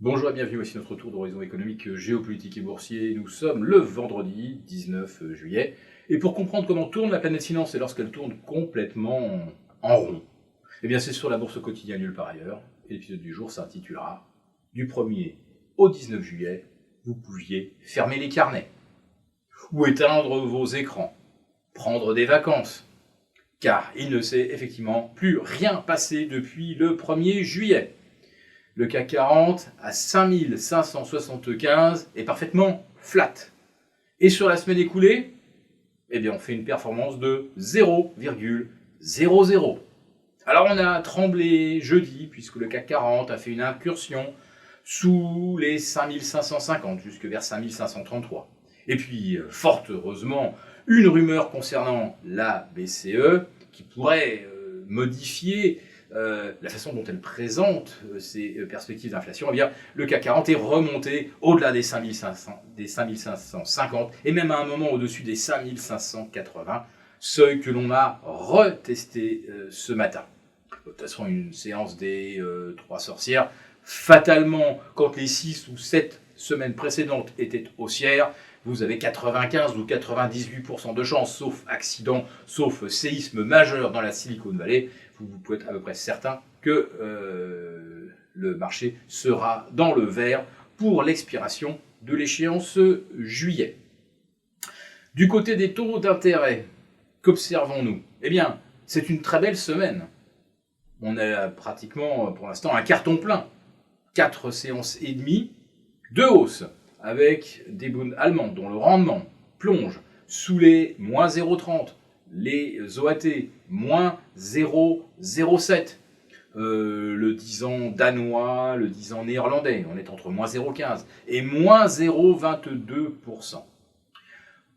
Bonjour et bienvenue, voici notre tour d'horizon économique, géopolitique et boursier. Nous sommes le vendredi 19 juillet. Et pour comprendre comment tourne la planète finance et lorsqu'elle tourne complètement en rond, eh bien c'est sur la bourse au quotidien nulle par ailleurs. Et l'épisode du jour s'intitulera « Du 1er au 19 juillet, vous pouviez fermer les carnets ou éteindre vos écrans, prendre des vacances, car il ne s'est effectivement plus rien passé depuis le 1er juillet. » Le CAC 40 à 5575 est parfaitement flat. Et sur la semaine écoulée, eh bien on fait une performance de 0,00. Alors on a tremblé jeudi, puisque le CAC 40 a fait une incursion sous les 5550, jusque vers 5533. Et puis, fort heureusement, une rumeur concernant la BCE qui pourrait modifier la façon dont elle présente ses perspectives d'inflation, eh bien, le CAC 40 est remonté au-delà des 5550 et même à un moment au-dessus des 5580, seuil que l'on a retesté ce matin. De toute façon, une séance des trois sorcières, fatalement, quand les 6 ou 7 semaines précédentes étaient haussières, vous avez 95 ou 98% de chance, sauf accident, sauf séisme majeur dans la Silicon Valley, vous pouvez être à peu près certain que le marché sera dans le vert pour l'expiration de l'échéance juillet. Du côté des taux d'intérêt, qu'observons-nous ? Eh bien, c'est une très belle semaine. On a pratiquement, pour l'instant, un carton plein. 4 séances et demie de hausse, avec des bonds allemands dont le rendement plonge sous les moins 0,30, les OAT moins 0,07, le 10 ans danois, le 10 ans néerlandais, on est entre moins 0,15 et moins 0,22%.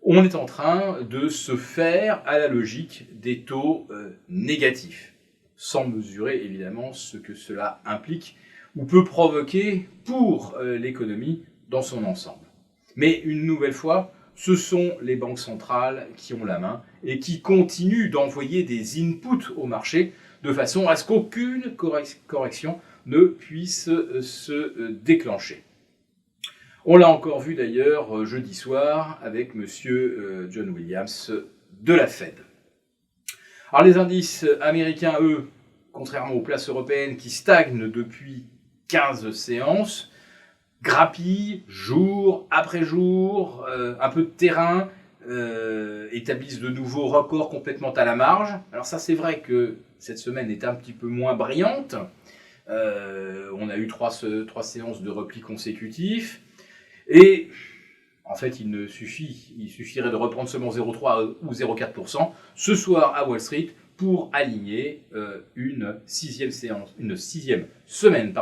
On est en train de se faire à la logique des taux négatifs, sans mesurer évidemment ce que cela implique ou peut provoquer pour l'économie dans son ensemble. Mais une nouvelle fois, ce sont les banques centrales qui ont la main et qui continuent d'envoyer des inputs au marché de façon à ce qu'aucune correction ne puisse se déclencher. On l'a encore vu d'ailleurs jeudi soir avec monsieur John Williams de la Fed. Alors les indices américains, eux, contrairement aux places européennes qui stagnent depuis 15 séances, grappillent jour après jour, un peu de terrain, établissent de nouveaux records complètement à la marge. Alors ça, c'est vrai que cette semaine est un petit peu moins brillante. On a eu trois séances de repli consécutifs. Et en fait, il suffirait de reprendre seulement 0,3 ou 0,4% ce soir à Wall Street pour aligner une sixième semaine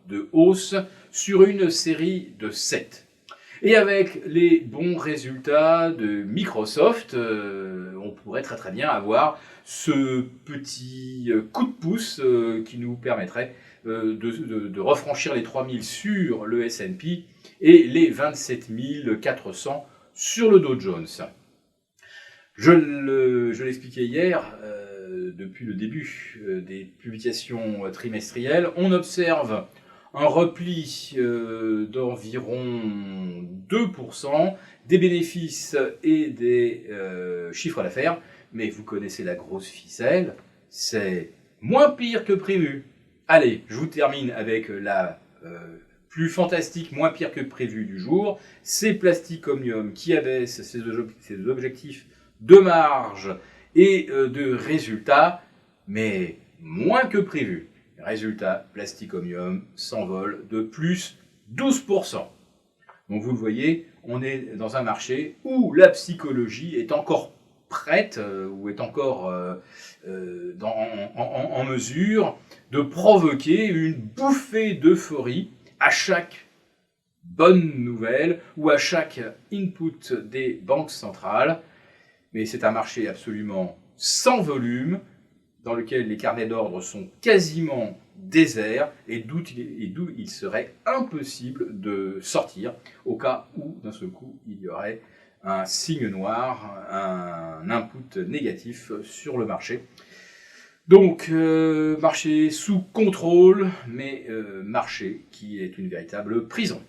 de hausse sur une série de 7. Et avec les bons résultats de Microsoft, on pourrait très bien avoir ce petit coup de pouce qui nous permettrait de refranchir les 3000 sur le S&P et les 27 400 sur le Dow Jones. Je l'expliquais hier, depuis le début des publications trimestrielles, on observe un repli d'environ 2% des bénéfices et des chiffres d'affaires, mais vous connaissez la grosse ficelle, c'est moins pire que prévu. Allez, je vous termine avec la plus fantastique, moins pire que prévu du jour, c'est Plastic Omnium qui abaisse ses objectifs de marge et de résultats, mais moins que prévu. Résultat, Plastic Omnium s'envole de plus 12%. Donc vous le voyez, on est dans un marché où la psychologie est encore prête, ou est encore en mesure de provoquer une bouffée d'euphorie à chaque bonne nouvelle ou à chaque input des banques centrales. Mais c'est un marché absolument sans volume, dans lequel les carnets d'ordre sont quasiment déserts et d'où il serait impossible de sortir au cas où d'un seul coup il y aurait un signe noir, un input négatif sur le marché. Donc, marché sous contrôle, mais marché qui est une véritable prison.